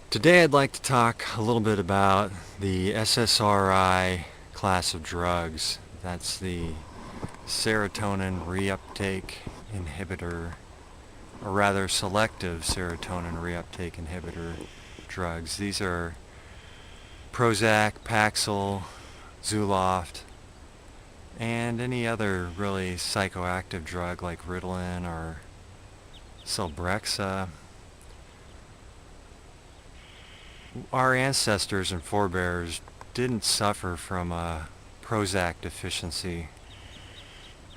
Today I'd like to talk a little bit about the SSRI class of drugs. That's the serotonin reuptake inhibitor, or rather selective serotonin reuptake inhibitor drugs. These are Prozac, Paxil, Zoloft, and any other really psychoactive drug like Ritalin or Celexa. Our ancestors and forebears didn't suffer from a Prozac deficiency.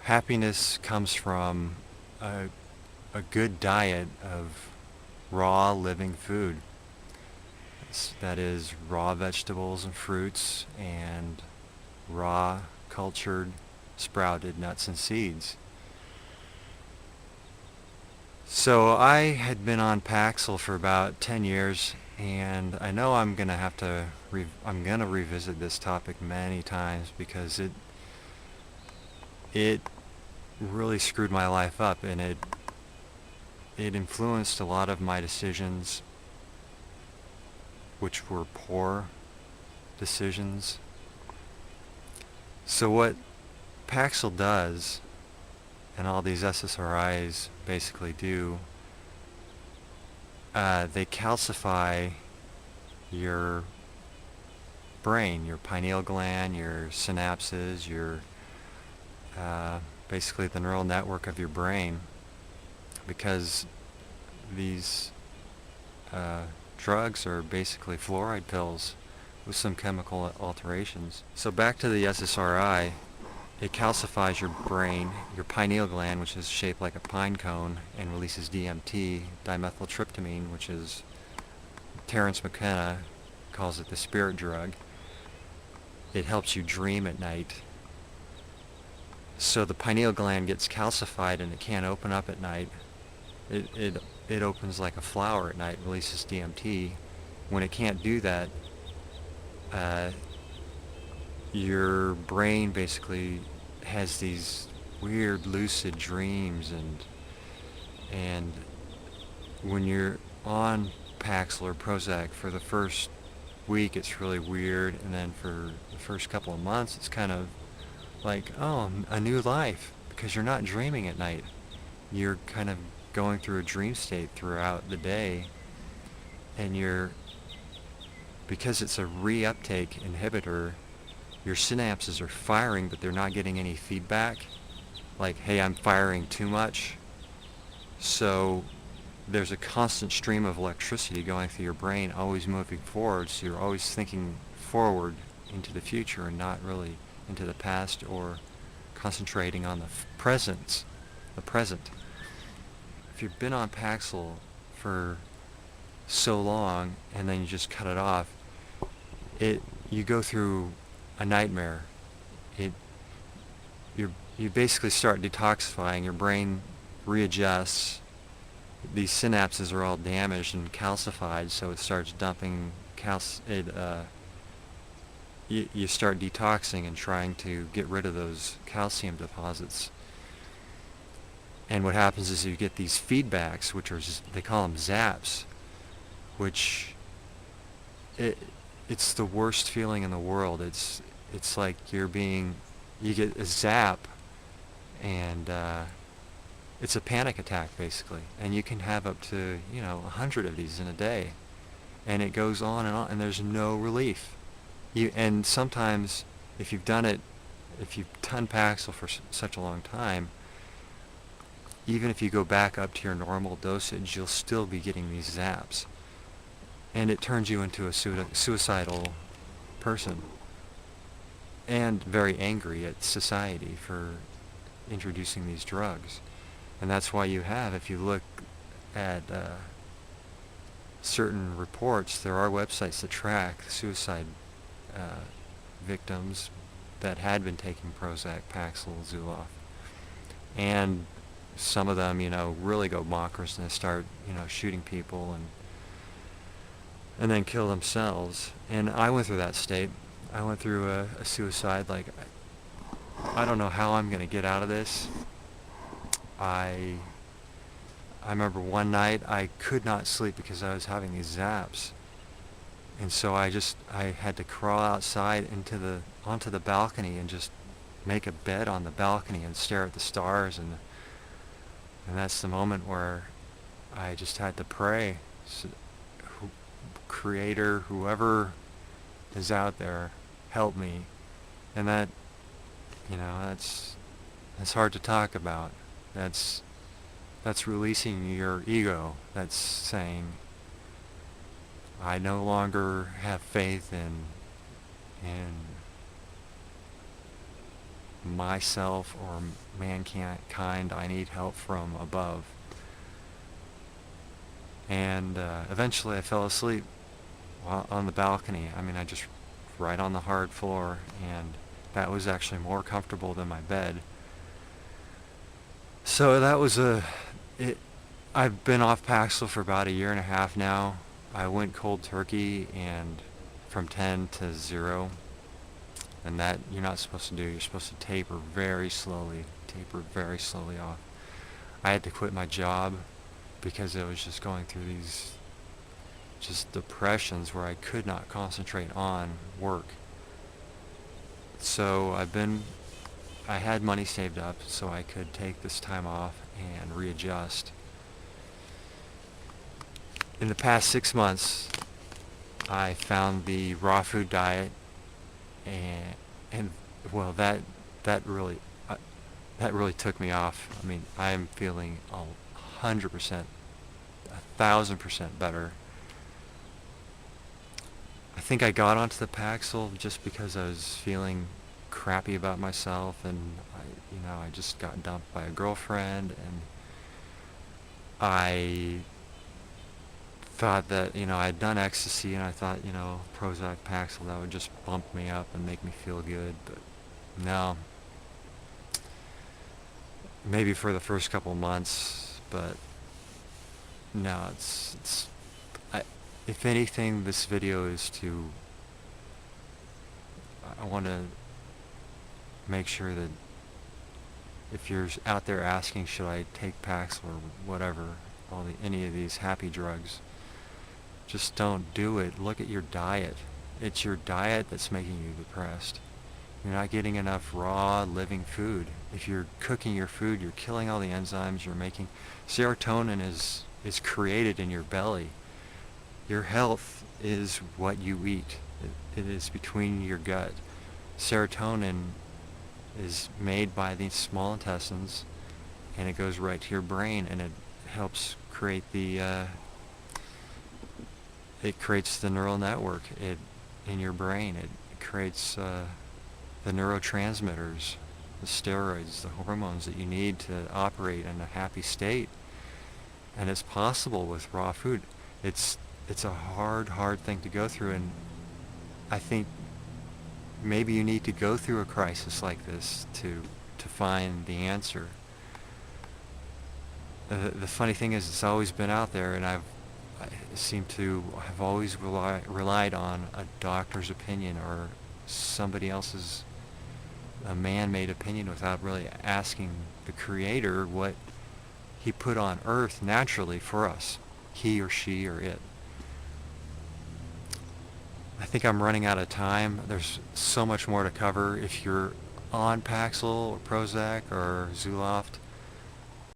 Happiness comes from a, a good diet of raw living food. That is raw vegetables and fruits and raw cultured sprouted nuts and seeds. So I had been on Paxil for about 10 years, and I know I'm gonna revisit this topic many times because it really screwed my life up, and it influenced a lot of my decisions, which were poor decisions. So what Paxil does, and all these SSRIs basically do, they calcify your brain, your pineal gland, your synapses, your basically the neural network of your brain, because these drugs are basically fluoride pills with some chemical alterations. So back to the SSRI, it calcifies your brain, your pineal gland, which is shaped like a pine cone, and releases DMT, dimethyltryptamine, which is Terence McKenna calls it the spirit drug. It helps you dream at night. So the pineal gland gets calcified and it can't open up at night. It opens like a flower at night, releases DMT. When it can't do that, your brain basically has these weird lucid dreams, and when you're on Paxil or Prozac for the first week it's really weird, and then for the first couple of months it's kind of like, oh, a new life, because you're not dreaming at night. You're kind of going through a dream state throughout the day, and because it's a reuptake inhibitor, your synapses are firing, but they're not getting any feedback. Like, hey, I'm firing too much. So there's a constant stream of electricity going through your brain, always moving forward, so you're always thinking forward into the future and not really into the past, or concentrating on the present. If you've been on Paxil for so long and then you just cut it off, you go through a nightmare. It you basically start detoxifying. Your brain readjusts. These synapses are all damaged and calcified, so it starts dumping you start detoxing and trying to get rid of those calcium deposits. And what happens is you get these feedbacks, which are they call them zaps, which it's the worst feeling in the world. It's like you get a zap, and it's a panic attack basically, and you can have up to 100 of these in a day, and it goes on, and there's no relief. And sometimes if you've done Paxil for such a long time, even if you go back up to your normal dosage, you'll still be getting these zaps, and it turns you into a suicidal person, and very angry at society for introducing these drugs. And that's why if you look at certain reports, there are websites that track suicide victims that had been taking Prozac, Paxil, Zoloft, and some of them, really go bonkers and they start, shooting people and then kill themselves. And I went through that state. I went through a suicide. Like, I don't know how I'm gonna get out of this. I remember one night I could not sleep because I was having these zaps, And so I had to crawl outside onto the balcony and just make a bed on the balcony and stare at the stars. And that's the moment where I just had to pray. So, Creator, whoever is out there, help me. And that's hard to talk about. That's that's releasing your ego. That's saying, I no longer have faith in myself or mankind. I need help from above. And eventually I fell asleep on the balcony. I mean, I just right on the hard floor, and that was actually more comfortable than my bed. So that was it. I've been off Paxil for about a year and a half now. I went cold turkey and from 10 to 0, and that you're not supposed to do. You're supposed to taper very slowly off. I had to quit my job because I was just going through these just depressions where I could not concentrate on work. So I had money saved up so I could take this time off and readjust. In the past 6 months, I found the raw food diet, and well, that really that really took me off. I mean, I'm feeling 100%, 1,000% better. I think I got onto the Paxil just because I was feeling crappy about myself, and I just got dumped by a girlfriend, and I thought that I'd done ecstasy, and I thought Prozac, Paxil, that would just bump me up and make me feel good, but no. Maybe for the first couple months, but no, it's if anything, this video is I want to make sure that if you're out there asking, should I take Paxil or whatever, any of these happy drugs, just don't do it. Look at your diet. It's your diet that's making you depressed. You're not getting enough raw, living food. If you're cooking your food, you're killing all the enzymes. You're making serotonin is created in your belly. Your health is what you eat. It is between your gut. Serotonin is made by the small intestines, and it goes right to your brain, and it helps create it creates the neural network in your brain. It creates the neurotransmitters, the steroids, the hormones that you need to operate in a happy state. And it's possible with raw food. It's a hard thing to go through, and I think maybe you need to go through a crisis like this to find the answer. The funny thing is, it's always been out there, and I seem to have always relied on a doctor's opinion or somebody else's a man-made opinion without really asking the Creator what He put on earth naturally for us, he or she or it. I think I'm running out of time. There's so much more to cover. If you're on Paxil or Prozac or Zoloft,